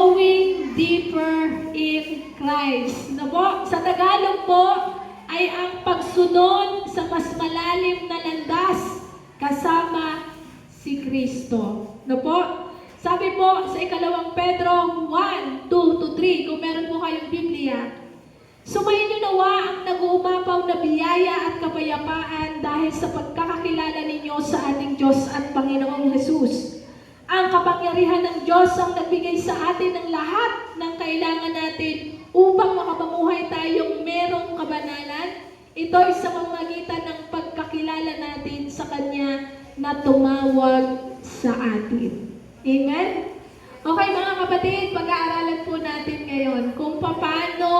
going deeper in Christ. Na po, sa Tagalog po ay ang pagsunod sa mas malalim na landas kasama si Kristo. No po? Sabi po sa ikalawang Pedro 1, 2-3, kung meron po kayong Biblia, sumayin niyo nawa ang nag-uumapaw na biyaya at kapayapaan dahil sa pagkakakilala ninyo sa ating Diyos at Panginoong Jesus. Ang kapangyarihan ng Diyos ang nagbigay sa atin ng lahat ng kailangan natin upang makapamuhay tayong merong kabanalan. Ito ay sa pamamagitan ng pagkakilala natin sa Kanya na tumawag sa atin. Amen? Okay mga kapatid, pag-aaralan po natin ngayon kung paano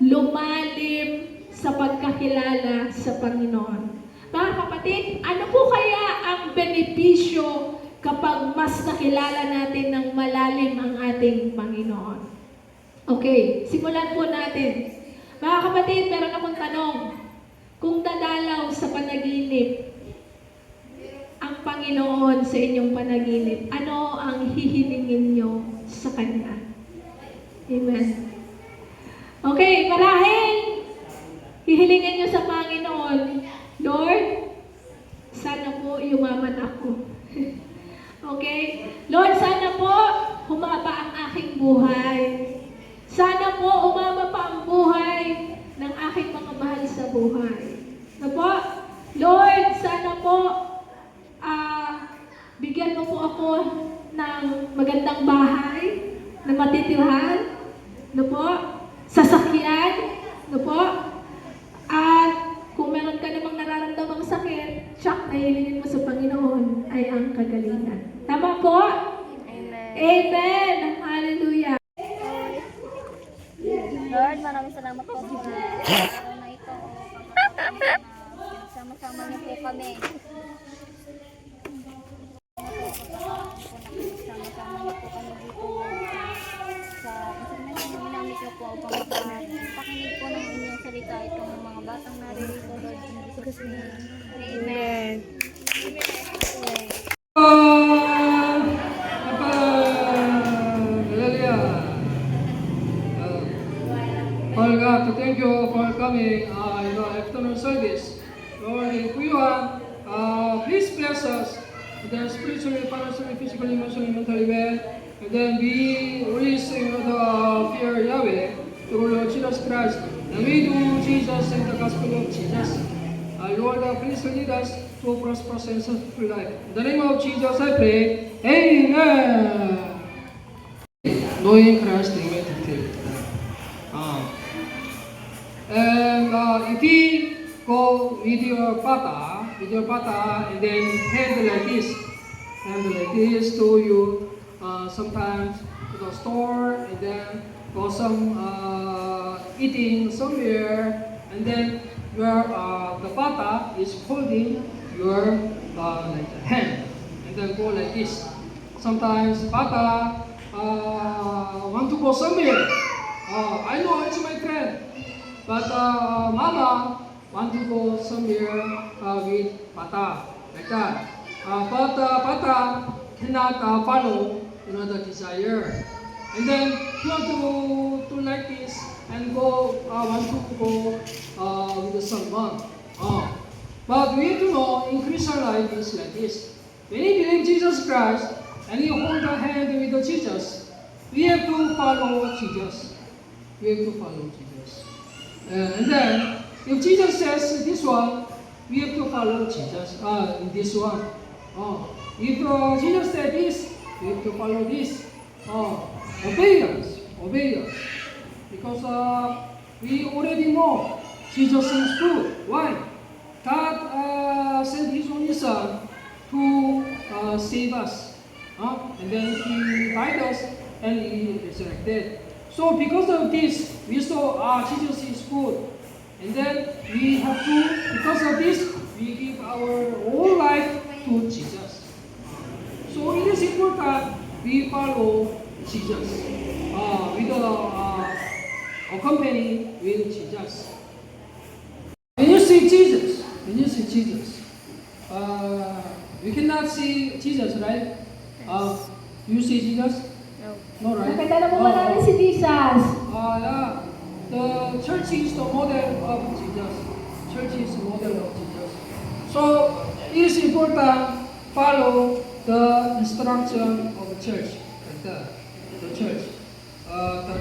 lumalim sa pagkakilala sa Panginoon. Mga kapatid, ano po kaya ang benepisyo kapag mas nakilala natin ng malalim ang ating Panginoon? Okay, simulan po natin. Mga kapatid, meron akong tanong. Kung dadalaw sa panaginip ang Panginoon sa inyong panaginip, ano ang hihilingin nyo sa Kanya? Amen. Okay, marahil hihilingin nyo sa Panginoon, Lord, sana po yumaman ako. Okay? Lord, sana po humaba ang aking buhay. Sana po umaba pa ang buhay ng aking mga mahal sa buhay. Na po, Lord, sana po bigyan mo po ako ng magandang bahay na matitirhan, no po, sasakyan, no po, at kung meron ka namang nararamdamang sakit, tsak na hilingin mo sa Panginoon ay ang kagalingan. Tama po? Amen. Amen! Hallelujah! Lord, maraming salamat po sa araw na ito. Sama-sama niyo po kami. Sama-sama niyo po kami dito sa instrumento na ginamit niyo po upang pakinig po ng inyong salita itong mga batang naririto, Lord. In Jesus' name. Amen. Lord God, to thank you for coming in our afternoon service. Lord, if we are, please bless us, and then spiritually, financially, physically, emotionally, mentally well, and then we release the fear Yahweh through Lord Jesus Christ, and we do Jesus and the gospel of Jesus. Lord, please lead us to a prosperous and successful life. In the name of Jesus, I pray. Amen. Knowing Christ, amen. And if you go with your pata, and then hand like this to you, sometimes to the store, and then go some eating somewhere, and then where the pata is holding your like hand, and then go like this. Sometimes pata want to go somewhere. I know it's my friend. But Mama want to go somewhere with Pata, like that. But Pata cannot follow the desire. And then you want to like this and go want to go with someone. But we have to know in Christian life is like this. When you believe Jesus Christ and you hold the hand with Jesus, we have to follow Jesus. We have to follow Jesus. And then, if Jesus says this one, we have to follow Jesus in this one. If Jesus said this, we have to follow this. Obey us. Because we already know Jesus is good. Why? God sent His only Son to save us. And then He died us and He resurrected. So because of this, we saw Jesus is good. And then we have to, because of this, we give our whole life to Jesus. So it is important we follow Jesus. With accompany with Jesus. When you see Jesus, we cannot see Jesus, right? You see Jesus? No. No, right? Nakita na mo ba namin si Jesus? Yeah. The church is the model of Jesus. Church is the model of Jesus. So it is important follow the instruction of the church. Like that. The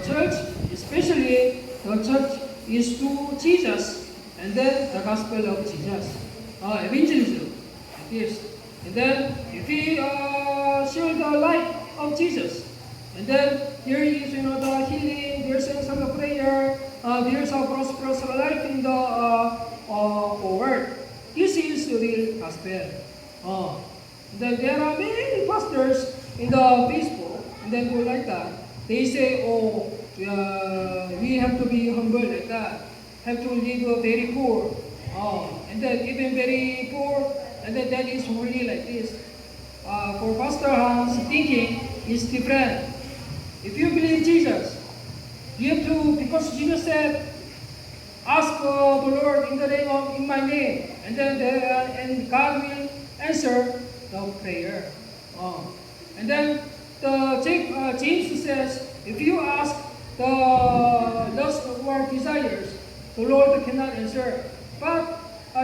church, especially the church, is to Jesus and then the gospel of Jesus. Evangelism, like this. And then if we share the life of Jesus, and then here is the healing, there's some prayer, there's a prosperous life in the world. This is the real gospel. Then there are many pastors in the Facebook, and then go like that. They say, we have to be humble like that, have to live very poor, and then even very poor, and then that is holy like this. For Pastor Hans, thinking is different. If you believe Jesus, you have to, because Jesus said, ask the Lord in my name, and then and God will answer the prayer. And then James says, if you ask the lust of our desires, the Lord cannot answer. But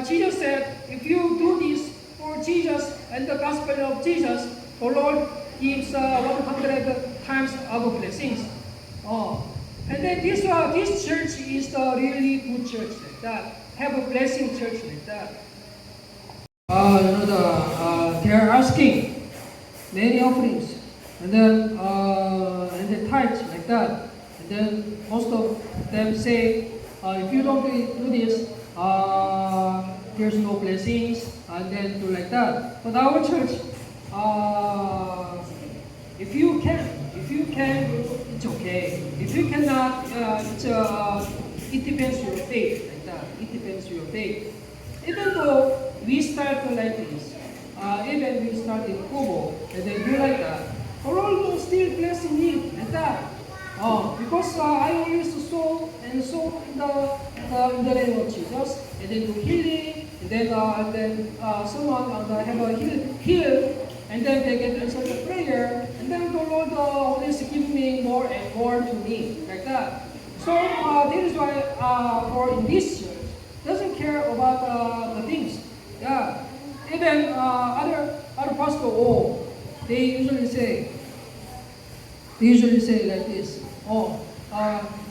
Jesus said, if you do this for Jesus and the gospel of Jesus, the Lord gives 100 times of blessings. And then this church is the really good church like that. Have a blessing church like that. They are asking many offerings, and then tithes like that. And then most of them say, if you don't do this, there's no blessings, and then do like that. But our church, if you can, it's okay. If you cannot, it depends on your faith like that. It depends on your faith. Even though we start like this, even we start in Kubo, and then do like that, the Lord will still blessing me like that. Because I always sow in the name of Jesus, and then do healing, and then someone have a heal, and then they get answered the prayer, and then the Lord always give me more and more to me like that. So that is why for in this church doesn't care about the things. Yeah, even other pastor, they usually say like this.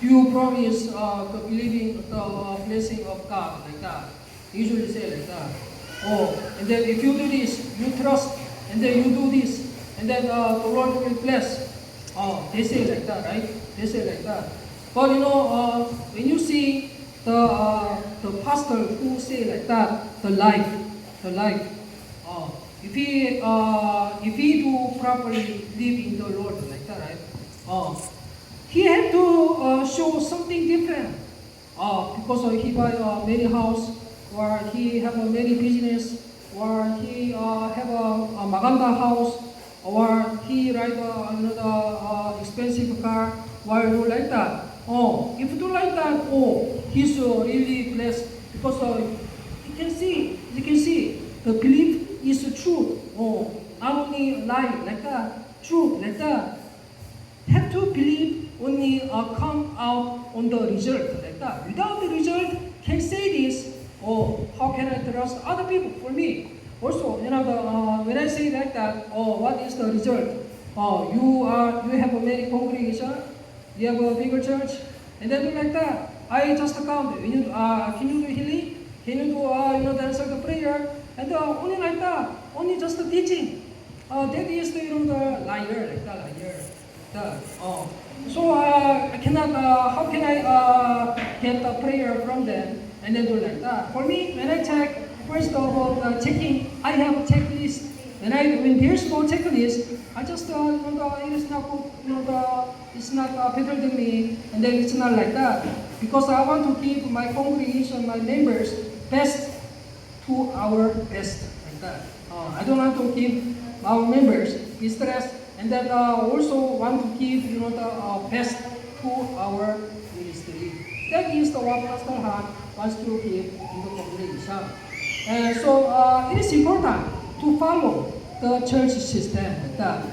Do you promise to believe in the blessing of God like that? They usually say like that. And then if you do this, you trust, and then you do this, and then the Lord will bless. They say like that, right? They say like that. But when you see the pastor who say like that, the life. If he do properly live in the Lord like that, right? He had to show something different. Because he buy many house, or he have a many business, or he have a Maganda house, or he ride another expensive car, or do like that. If you do like that, he's really blessed, because you can see the belief is the truth. Not only lie like that, truth like that. Have to believe only come out on the result like that. Without the result, can say this. How can I trust other people? For me, also, when I say like that, what is the result? You have a many congregation, you have a bigger church, and then do like that. I just count. Can you do healing? Can you do answer the prayer? And only like that, only just the teaching. That is the liar like that, liar. So I cannot. How can I get a prayer from them and then do like that? For me, when I check, first of all, checking, I have a checklist. When there's no checklist, I just it is not good. It's not better than me, and then it's not like that, because I want to give my congregation, my members, best to our best like that. I don't want to give our members stress, and then also want to give the best to our ministry. That is the what Pastor Han wants to give in the congregation. And so it is important to follow the church system like that.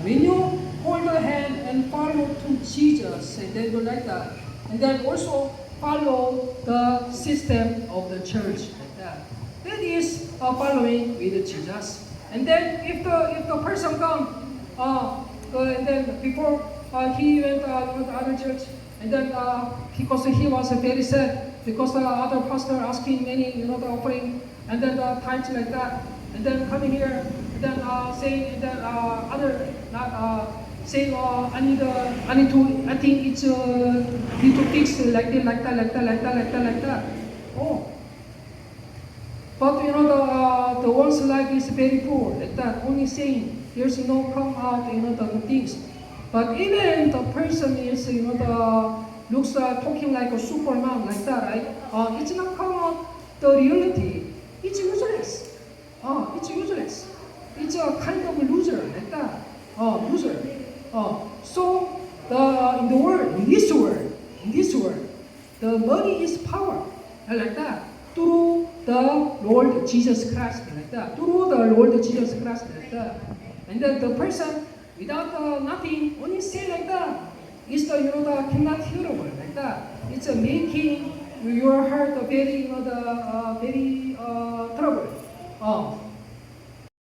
When you hold the hand and follow to Jesus, and then go like that. And then also follow the system of the church like that. That is following with Jesus. And then if the person come, and then before he went to the other church, and then because he was very sad because the other pastor asking many the offering, and then the tithes like that, and then coming here, and then saying, and then other not saying I think it's need to fix like that. Oh. But the one's life is very poor, like that. Only saying there's no come out, the things. But even the person is, looks talking like a superman, like that, right? It's not come out the reality. It's useless. It's useless. It's a kind of loser, like that. Loser. So in this world, the money is power, like that. Through the Lord Jesus Christ, like that. Through the Lord Jesus Christ, like that. And then the person without nothing, only say like that, is the cannot hearable, like that. It's making your heart very very trouble.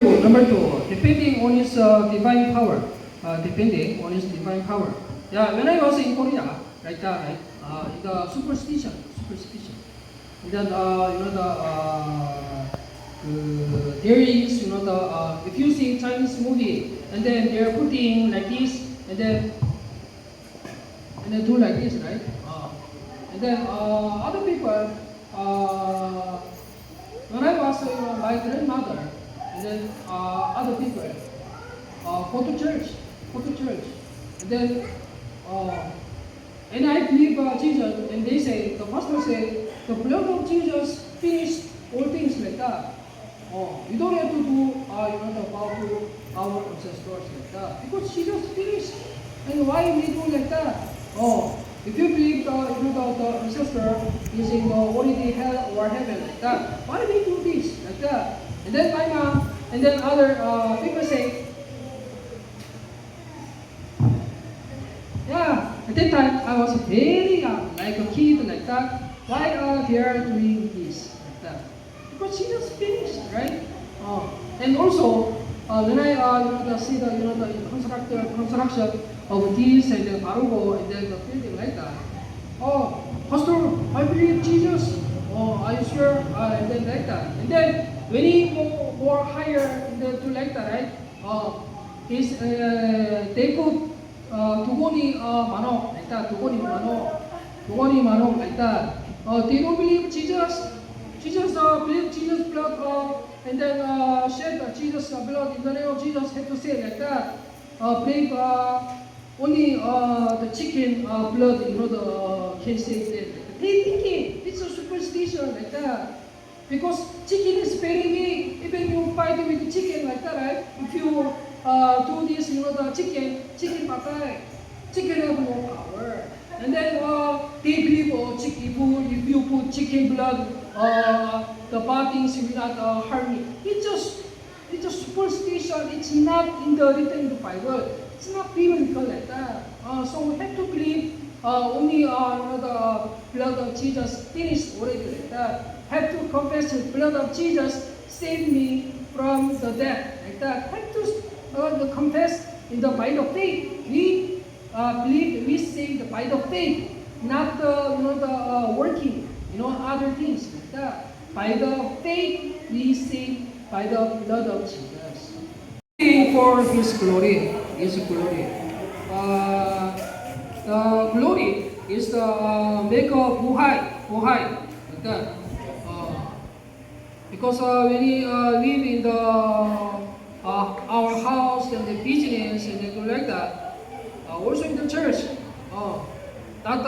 Number two, depending on his divine power. Depending on his divine power. Yeah, when I was in Korea, like that, right? In the superstition. And then there is if you see Chinese movie, and then they're putting like this, and then do like this, right? And then other people, when I was my grandmother, and then other people go to church, and then and I believe Jesus, and they say, the pastor say, the blood of Jesus finished all things like that. You don't have to do the vow to our ancestors like that, because Jesus finished. And why we do like that? If you believe the ancestor is in already hell or heaven like that, why we do this like that? And then my mom, and then other people say, yeah, at that time I was very young, like a kid like that. Why they are doing this like that? Because Jesus finished, right? And also when I see the construction of this and then Barugo and then the building like that. Pastor, I believe Jesus. Are you sure? And then like that. And then when he go more higher and then to like that, right? They put 두고니 만옥 like that. 두고니 만옥 like that. They don't believe Jesus. Jesus believe Jesus blood and then shed Jesus blood in the name of Jesus. Have to say like that. Believe only the chicken blood, can save them. They thinking it's a superstition like that. Because chicken is very big. Even you fight with chicken like that, right? If you do this, the chicken patay. Chicken have no power. And then they believe, if you put chicken blood, the bad things will not harm you. It's a superstition. It's not in the written in the Bible. It's not biblical like that. So we have to believe only the blood of Jesus finished already like that. Have to confess the blood of Jesus saved me from the death like that. Have to confess in the by the faith. We believe we saved by the faith, not the working, other things like that. By the faith we saved by the blood of Jesus. For His glory, His glory. The glory is the make of buhay, like that. Because when we live in the our house and the business and then like that, also in the church, not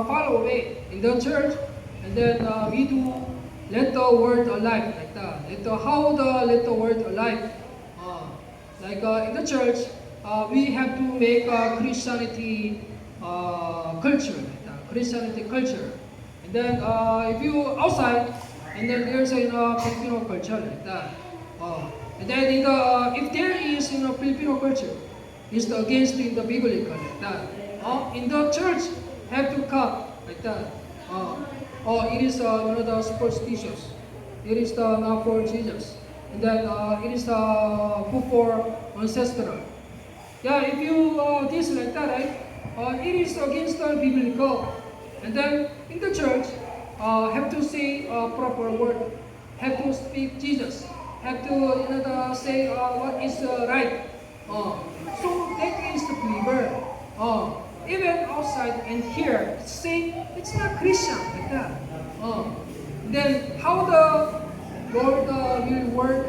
far away in the church, and then we do let the word alive like that. Let the word alive. Like in the church, we have to make Christianity culture, like that. Christianity culture. And then if you outside, and then there's a Filipino culture like that. And then if there is Filipino culture, is against in the biblical like that. In the church have to cut like that. Or it is the superstitious. It is not for Jesus. And then it is good for ancestral. Yeah, if you this like that, right? It is against the biblical. And then in the church, have to say proper word, have to speak Jesus, have to say what is right. So that is the believer. Even outside and here, say it's not Christian like that. Then how the Lord will work,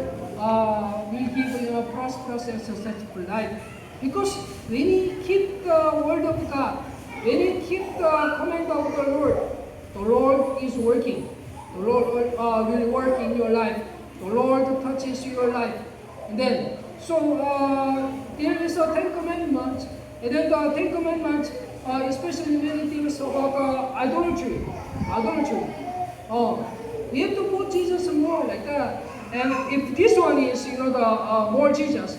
will give prosperous and successful life. Because when you keep the word of God, when you keep the command of the Lord is working. The Lord will work in your life. The Lord touches your life. And then, so there is a Ten Commandments. And then the Ten Commandments, especially many things about idolatry. We have to put Jesus more like that. And if this one is, the more Jesus,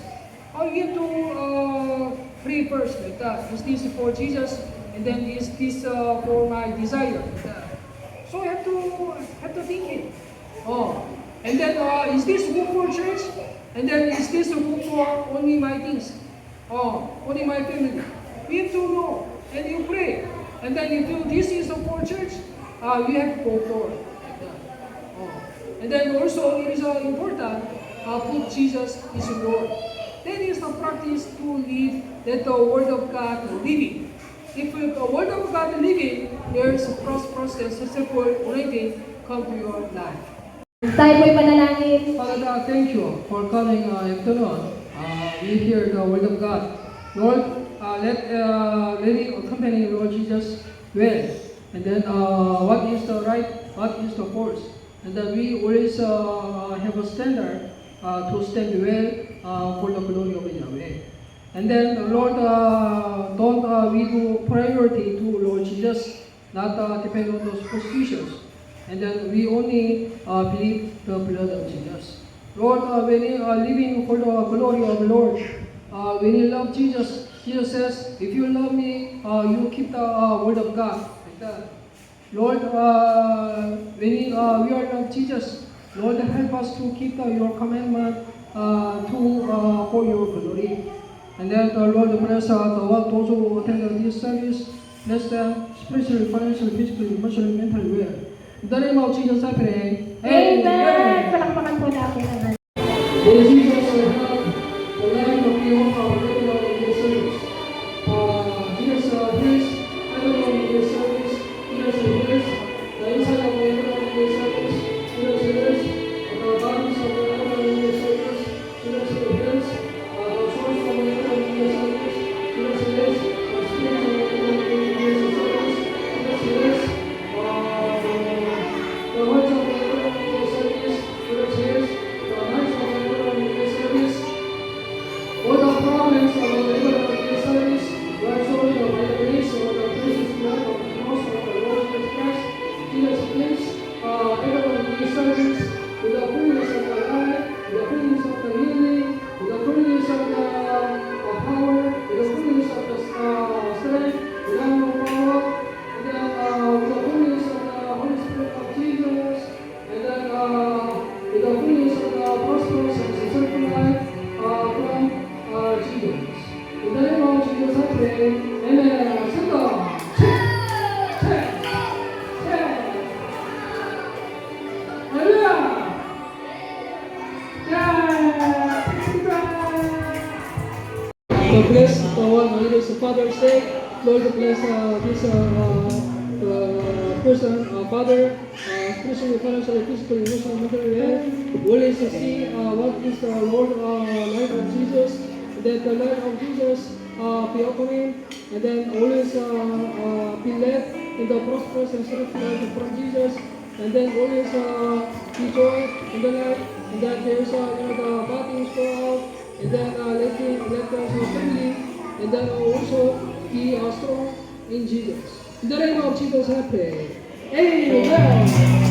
you have to pray first like that. Is this for Jesus? And then is this for my desire? Like that. So you have to think it. And then is this good for church? And then is this good for only my things? Only my family? We have to know. And you pray. And then if this is for church, you have to go for it. Like that. And then also it is important put Jesus is Lord. That is the practice to live that the Word of God living. If the Word of God living, there is a prosperous and successful anointing come to your life. Tayo po'y panalangin. Father God, thank you for coming afternoon. We hear the Word of God. Lord, let it accompany Lord Jesus well. And then what is the right, what is the false. And then we always have a standard to stand well for the glory of Yahweh. And then Lord, don't we do priority to Lord Jesus, not depend on those superstitions. And then we only believe the blood of Jesus. Lord, when you are living for the glory of the Lord, when you love Jesus, Jesus says, if you love me, you keep the word of God. Like that. Lord, when we are love Jesus, Lord, help us to keep your commandment for your glory. And then the Lord bless those who attend this service, bless them spiritually, financially, physically, emotionally, mentally well. In the name of Jesus, I pray. Amen! Palakpakan po natin ang Lord Jesus, I have the life of your regular in this service. Jesus, please, everyone in this service, Jesus, bless the inside of everyone in this service, Jesus, bless the bodies of everyone in this service, Jesus, bless the souls of everyone in this service, Jesus, bless the spirits of everyone in this service, Jesus, bless the words of everyone in this service, Jesus, bless the minds of everyone in this service. All the problems of everyone in this service were solved by the grace of the precious blood of the cross of the Lord Jesus Christ. Jesus, please, everyone in this service, with the fullness of the life, with the fullness of the healing, with the fullness of the power, with the fullness of the strength, with the power, and then with the fullness of the Holy Spirit of Jesus, and then with the fullness of the prosperous and successful life from Jesus. In the name of Jesus, I pray. Amen. Sit down. Check. Hallelujah. So bless the one who is Father's Day. Lord, bless this person, Father, spiritually, financially, physically, emotionally, mentally, well. Always see what is the Lord life of Jesus, that the life of Jesus be opening, and then always be led in the prosperous and spiritual life from Jesus, and then always be joy in the life, and then there's the bad things go out, and then let us family, and then also be strong in Jesus. In the name of Jesus, I pray. Amen.